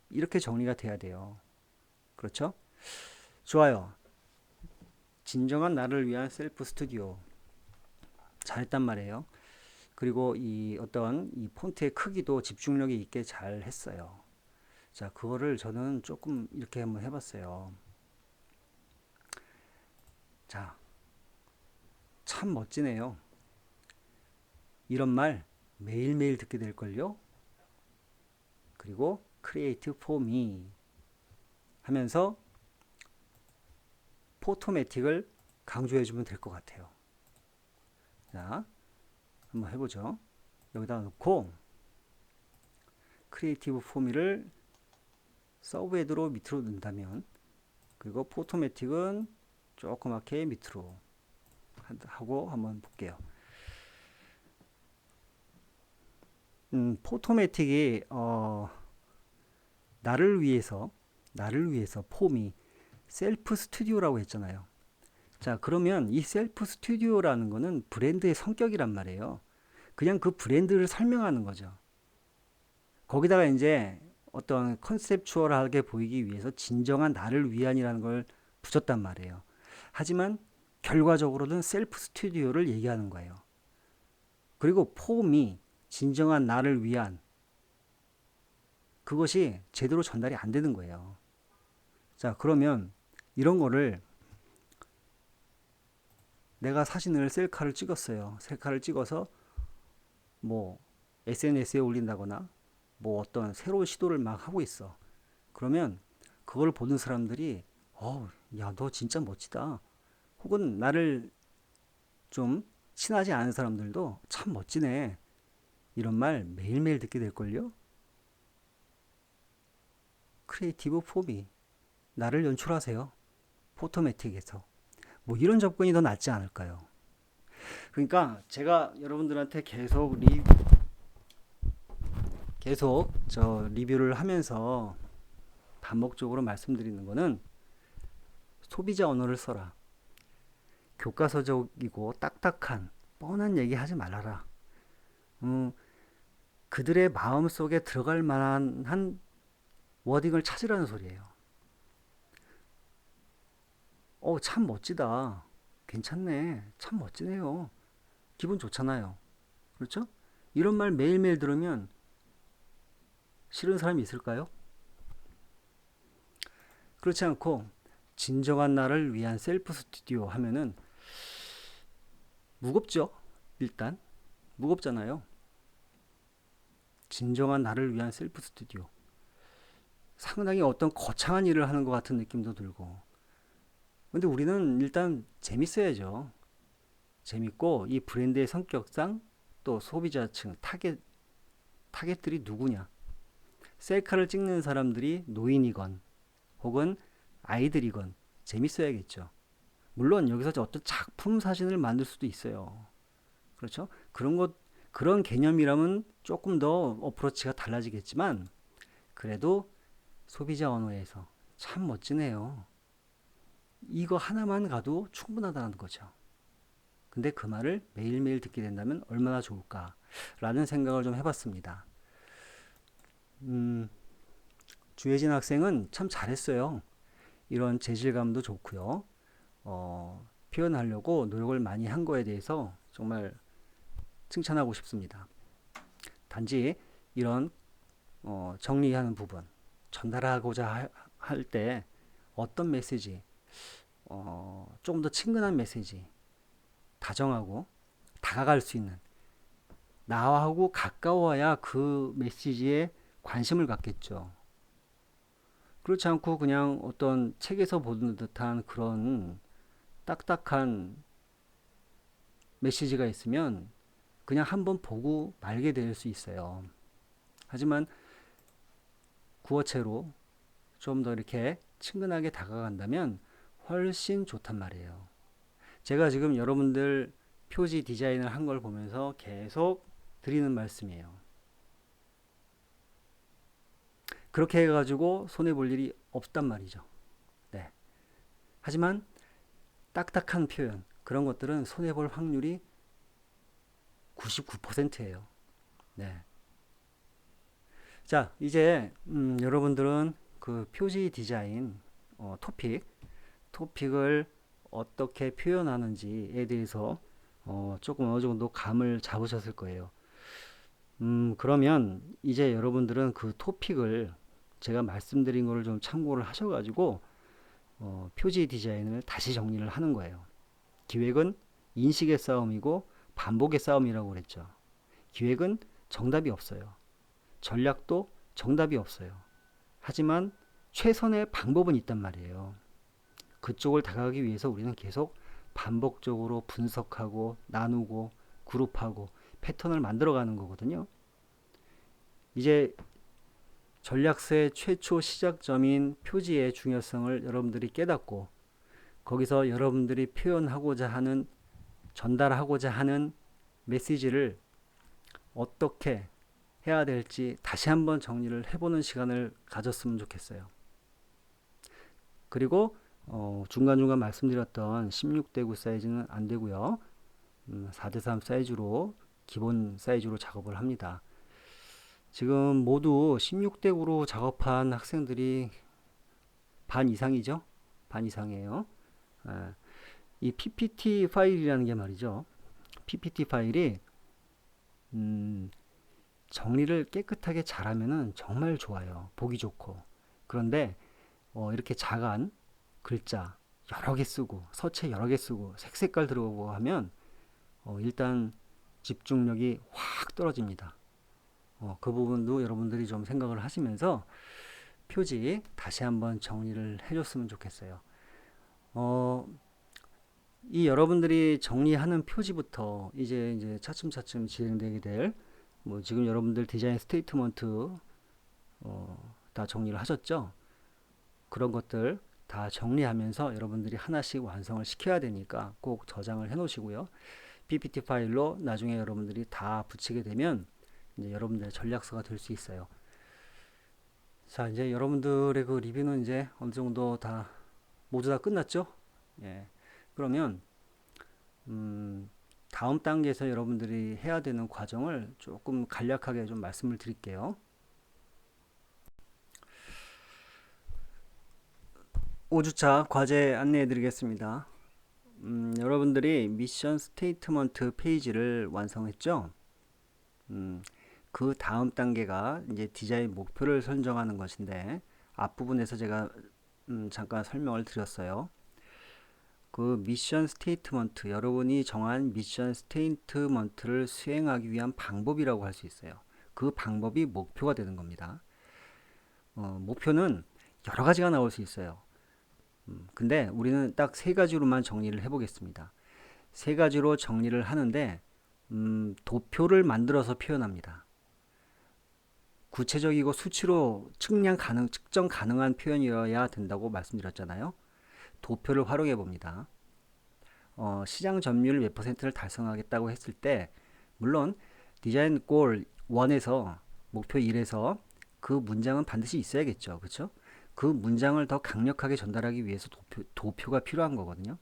이렇게 정리가 돼야 돼요. 그렇죠? 좋아요. 진정한 나를 위한 셀프 스튜디오 잘했단 말이에요. 그리고 이 어떤 이 폰트의 크기도 집중력이 있게 잘 했어요. 자, 그거를 저는 조금 이렇게 한번 해봤어요. 자, 참 멋지네요. 이런 말 매일매일 듣게 될걸요? 그리고 create for me 하면서 포토매틱을 강조해주면 될 것 같아요. 자, 한번 해보죠. 여기다 놓고 크리에이티브 포미를 서브헤드로 밑으로 넣는다면 그리고 포토매틱은 조그맣게 밑으로 하고 한번 볼게요. 포토매틱이 나를 위해서 폼이 셀프 스튜디오라고 했잖아요. 자, 그러면 이 셀프 스튜디오라는 거는 브랜드의 성격이란 말이에요. 그냥 그 브랜드를 설명하는 거죠. 거기다가 이제 어떤 컨셉추얼하게 보이기 위해서 진정한 나를 위한이라는 걸 붙였단 말이에요. 하지만 결과적으로는 셀프 스튜디오를 얘기하는 거예요. 그리고 폼이 진정한 나를 위한 그것이 제대로 전달이 안 되는 거예요. 자, 그러면 이런 거를 내가 사진을 셀카를 찍었어요. 셀카를 찍어서 뭐 SNS에 올린다거나 뭐 어떤 새로운 시도를 막 하고 있어. 그러면 그걸 보는 사람들이 야, 너 진짜 멋지다. 혹은 나를 좀 친하지 않은 사람들도 참 멋지네. 이런 말 매일매일 듣게 될걸요? 크리에이티브 포비. 나를 연출하세요. 포토매틱에서. 뭐 이런 접근이 더 낫지 않을까요? 그러니까 제가 여러분들한테 계속 저 리뷰를 하면서 반복적으로 말씀드리는 거는 소비자 언어를 써라. 교과서적이고 딱딱한 뻔한 얘기 하지 말아라. 음, 그들의 마음 속에 들어갈 만한 한 워딩을 찾으라는 소리예요. 참 멋지다. 괜찮네. 참 멋지네요. 기분 좋잖아요. 그렇죠? 이런 말 매일매일 들으면 싫은 사람이 있을까요? 그렇지 않고 진정한 나를 위한 셀프 스튜디오 하면은 무겁죠? 일단 무겁잖아요. 진정한 나를 위한 셀프 스튜디오. 상당히 어떤 거창한 일을 하는 것 같은 느낌도 들고. 근데 우리는 일단 재밌어야죠. 재밌고 이 브랜드의 성격상 또 소비자층 타겟들이 누구냐. 셀카를 찍는 사람들이 노인이건 혹은 아이들이건 재밌어야겠죠. 물론 여기서 어떤 작품 사진을 만들 수도 있어요. 그렇죠? 그런 개념이라면 조금 더 어프로치가 달라지겠지만 그래도 소비자 언어에서 참 멋지네요. 이거 하나만 가도 충분하다는 거죠. 근데 그 말을 매일매일 듣게 된다면 얼마나 좋을까라는 생각을 좀 해봤습니다. 음, 주혜진 학생은 참 잘했어요. 이런 재질감도 좋고요. 표현하려고 노력을 많이 한 거에 대해서 정말 칭찬하고 싶습니다. 단지 이런 정리하는 부분, 전달하고자 할 때 어떤 메시지, 조금 더 친근한 메시지, 다정하고 다가갈 수 있는 나하고 가까워야 그 메시지에 관심을 갖겠죠. 그렇지 않고 그냥 어떤 책에서 보는 듯한 그런 딱딱한 메시지가 있으면 그냥 한번 보고 말게 될 수 있어요. 하지만 구어체로 좀 더 이렇게 친근하게 다가간다면 훨씬 좋단 말이에요. 제가 지금 여러분들 표지 디자인을 한 걸 보면서 계속 드리는 말씀이에요. 그렇게 해가지고 손해볼 일이 없단 말이죠. 네. 하지만 딱딱한 표현, 그런 것들은 손해볼 확률이 99%예요. 네. 자, 이제 여러분들은 그 표지 디자인 토픽을 어떻게 표현하는지에 대해서 조금 어느 정도 감을 잡으셨을 거예요. 그러면 이제 여러분들은 그 토픽을 제가 말씀드린 거를 좀 참고를 하셔가지고 표지 디자인을 다시 정리를 하는 거예요. 기획은 인식의 싸움이고 반복의 싸움이라고 그랬죠. 기획은 정답이 없어요. 전략도 정답이 없어요. 하지만 최선의 방법은 있단 말이에요. 그쪽을 다가가기 위해서 우리는 계속 반복적으로 분석하고 나누고 그룹하고 패턴을 만들어가는 거거든요. 이제 전략서의 최초 시작점인 표지의 중요성을 여러분들이 깨닫고 거기서 여러분들이 표현하고자 하는 전달하고자 하는 메시지를 어떻게 해야 될지 다시 한번 정리를 해보는 시간을 가졌으면 좋겠어요. 그리고 중간중간 말씀드렸던 16대9 사이즈는 안 되고요. 4대3 사이즈로 기본 사이즈로 작업을 합니다. 지금 모두 16대9로 작업한 학생들이 반 이상이죠? 반 이상이에요. 이 PPT 파일이라는 게 말이죠. PPT 파일이 음, 정리를 깨끗하게 잘하면은 정말 좋아요. 보기 좋고. 그런데 이렇게 작은 글자 여러 개 쓰고 서체 여러 개 쓰고 색깔 들어오고 하면 일단 집중력이 확 떨어집니다. 그 부분도 여러분들이 좀 생각을 하시면서 표지 다시 한번 정리를 해줬으면 좋겠어요. 어, 이 여러분들이 정리하는 표지부터 이제 차츰차츰 진행되게 될 뭐 지금 여러분들 디자인 스테이트먼트 다 정리를 하셨죠? 그런 것들 다 정리하면서 여러분들이 하나씩 완성을 시켜야 되니까 꼭 저장을 해 놓으시고요. PPT 파일로 나중에 여러분들이 다 붙이게 되면 이제 여러분들의 전략서가 될 수 있어요. 자, 이제 여러분들의 그 리뷰는 이제 어느 정도 다 모두 다 끝났죠? 예. 그러면 다음 단계에서 여러분들이 해야 되는 과정을 조금 간략하게 좀 말씀을 드릴게요. 5주차 과제 안내해 드리겠습니다. 여러분들이 미션 스테이트먼트 페이지를 완성했죠? 그 다음 단계가 이제 디자인 목표를 선정하는 것인데 앞부분에서 제가 잠깐 설명을 드렸어요. 그 미션 스테이트먼트, 여러분이 정한 미션 스테이트먼트를 수행하기 위한 방법이라고 할 수 있어요. 그 방법이 목표가 되는 겁니다. 목표는 여러 가지가 나올 수 있어요. 근데 우리는 딱 세 가지로만 정리를 해보겠습니다. 세 가지로 정리를 하는데 도표를 만들어서 표현합니다. 구체적이고 수치로 측정 가능한 표현이어야 된다고 말씀드렸잖아요. 도표를 활용해 봅니다. 시장 점유율 몇 퍼센트를 달성하겠다고 했을 때 물론 디자인 골 1에서 목표 1에서 그 문장은 반드시 있어야겠죠. 그렇죠? 그 문장을 더 강력하게 전달하기 위해서 도표가 필요한 거거든요.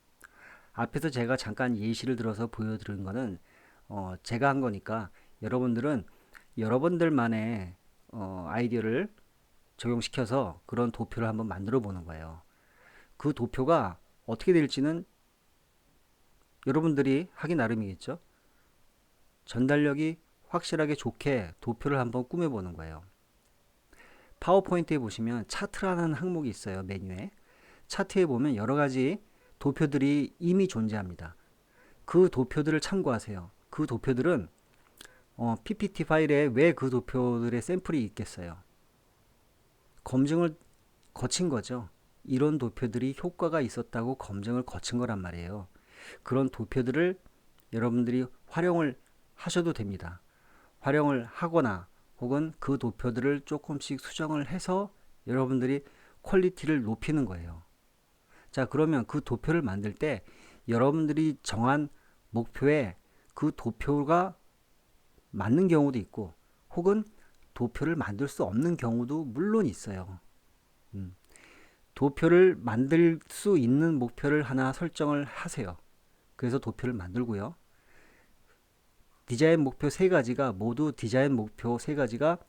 앞에서 제가 잠깐 예시를 들어서 보여드린 거는 제가 한 거니까 여러분들은 여러분들만의 아이디어를 적용시켜서 그런 도표를 한번 만들어 보는 거예요. 그 도표가 어떻게 될지는 여러분들이 하기 나름이겠죠. 전달력이 확실하게 좋게 도표를 한번 꾸며보는 거예요. 파워포인트에 보시면 차트라는 항목이 있어요. 메뉴에. 차트에 보면 여러 가지 도표들이 이미 존재합니다. 그 도표들을 참고하세요. 그 도표들은 PPT 파일에 왜 그 도표들의 샘플이 있겠어요? 검증을 거친 거죠. 이런 도표들이 효과가 있었다고 검증을 거친 거란 말이에요. 그런 도표들을 여러분들이 활용을 하셔도 됩니다. 활용을 하거나 혹은 그 도표들을 조금씩 수정을 해서 여러분들이 퀄리티를 높이는 거예요. 자, 그러면 그 도표를 만들 때 여러분들이 정한 목표에 그 도표가 맞는 경우도 있고 혹은 도표를 만들 수 없는 경우도 물론 있어요. 도표를 만들 수 있는 목표를 하나 설정을 하세요. 그래서 도표를 만들고요. 디자인 목표 세 가지가 모두 디자인 목표 세 가지가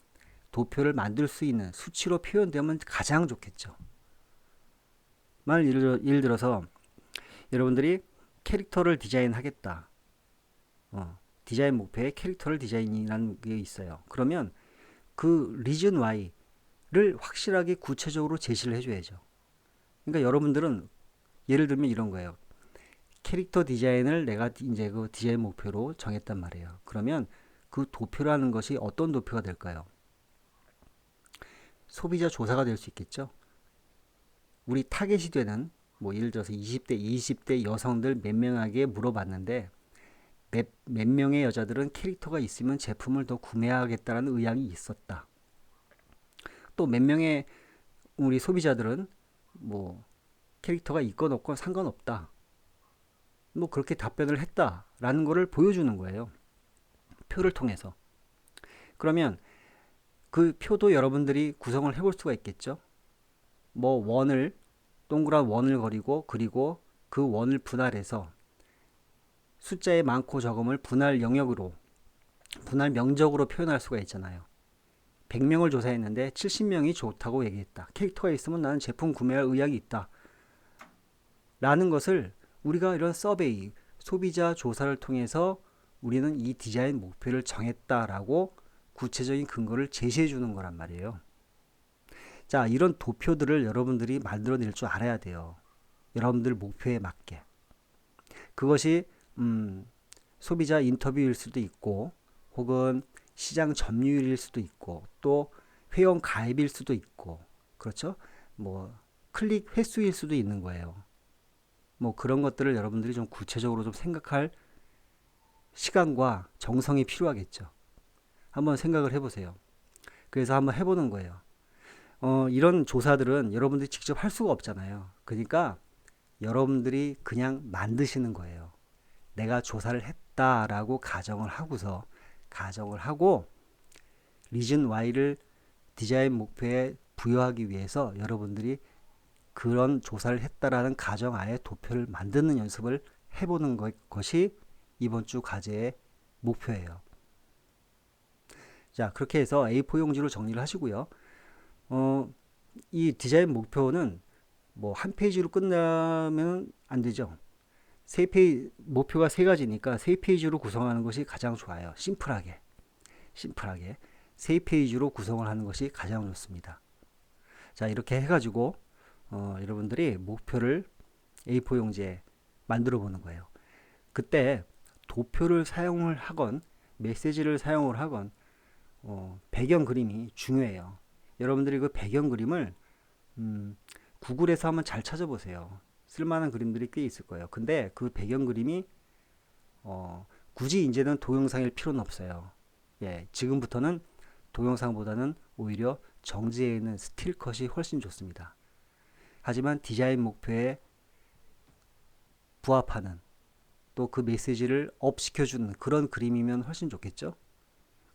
도표를 만들 수 있는 수치로 표현되면 가장 좋겠죠. 예를 들어서 여러분들이 캐릭터를 디자인하겠다. 디자인 목표에 캐릭터를 디자인이라는 게 있어요. 그러면 그 리즌 Y를 확실하게 구체적으로 제시를 해줘야죠. 그러니까 여러분들은 예를 들면 이런 거예요. 캐릭터 디자인을 내가 이제 그 디자인 목표로 정했단 말이에요. 그러면 그 도표라는 것이 어떤 도표가 될까요? 소비자 조사가 될 수 있겠죠. 우리 타겟이 되는 뭐 예를 들어서 20대, 20대 여성들 몇 명에게 물어봤는데 몇 명의 여자들은 캐릭터가 있으면 제품을 더 구매하겠다는 의향이 있었다. 또 몇 명의 우리 소비자들은 뭐 캐릭터가 있건 없건 상관없다. 뭐 그렇게 답변을 했다라는 거를 보여주는 거예요. 표를 통해서. 그러면 그 표도 여러분들이 구성을 해볼 수가 있겠죠. 뭐 원을 동그란 원을 그리고 그 원을 분할해서 숫자의 많고 적음을 분할 영역으로 분할 명적으로 표현할 수가 있잖아요. 100명을 조사했는데 70명이 좋다고 얘기했다. 캐릭터가 있으면 나는 제품 구매할 의향이 있다. 라는 것을 우리가 이런 서베이, 소비자 조사를 통해서 우리는 이 디자인 목표를 정했다라고 구체적인 근거를 제시해 주는 거란 말이에요. 자, 이런 도표들을 여러분들이 만들어낼 줄 알아야 돼요. 여러분들 목표에 맞게. 그것이 소비자 인터뷰일 수도 있고, 혹은 시장 점유율일 수도 있고, 또 회원 가입일 수도 있고, 그렇죠? 뭐 클릭 횟수일 수도 있는 거예요. 뭐 그런 것들을 여러분들이 좀 구체적으로 좀 생각할 시간과 정성이 필요하겠죠. 한번 생각을 해보세요. 그래서 한번 해보는 거예요. 이런 조사들은 여러분들이 직접 할 수가 없잖아요. 그러니까 여러분들이 그냥 만드시는 거예요. 내가 조사를 했다라고 가정을 하고 리즌 Y를 디자인 목표에 부여하기 위해서 여러분들이 그런 조사를 했다라는 가정하에 도표를 만드는 연습을 해보는 것이 이번 주 과제의 목표예요. 자, 그렇게 해서 A4 용지로 정리를 하시고요. 이 디자인 목표는 뭐 한 페이지로 끝나면 안 되죠. 목표가 세 가지니까 세 페이지로 구성하는 것이 가장 좋아요. 심플하게 세 페이지로 구성을 하는 것이 가장 좋습니다. 자, 이렇게 해가지고 여러분들이 목표를 A4 용지에 만들어 보는 거예요. 그때 도표를 사용을 하건 메시지를 사용을 하건 배경 그림이 중요해요. 여러분들이 그 배경 그림을 구글에서 한번 잘 찾아보세요. 쓸만한 그림들이 꽤 있을 거예요. 근데 그 배경 그림이 굳이 이제는 동영상일 필요는 없어요. 예, 지금부터는 동영상보다는 오히려 정지해 있는 스틸컷이 훨씬 좋습니다. 하지만 디자인 목표에 부합하는 또 그 메시지를 업 시켜주는 그런 그림이면 훨씬 좋겠죠.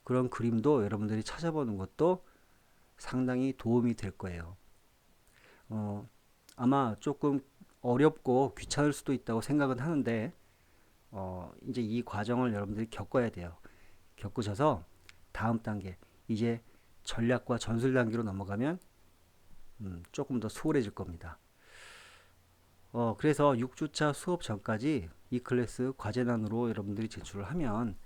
그런 그림도 여러분들이 찾아보는 것도 상당히 도움이 될 거예요. 어, 아마 조금 어렵고 귀찮을 수도 있다고 생각은 하는데 이제 이 과정을 여러분들이 겪어야 돼요. 겪으셔서 다음 단계 이제 전략과 전술 단계로 넘어가면 조금 더 수월해질 겁니다. 그래서 6주차 수업 전까지 이 클래스 과제단으로 여러분들이 제출을 하면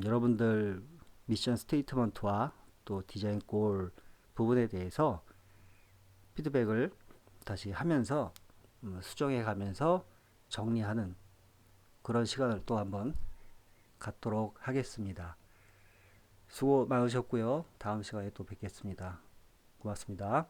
여러분들 미션 스테이트먼트와 또 디자인 골 부분에 대해서 피드백을 다시 하면서 수정해 가면서 정리하는 그런 시간을 또 한번 갖도록 하겠습니다. 수고 많으셨고요. 다음 시간에 또 뵙겠습니다. 고맙습니다.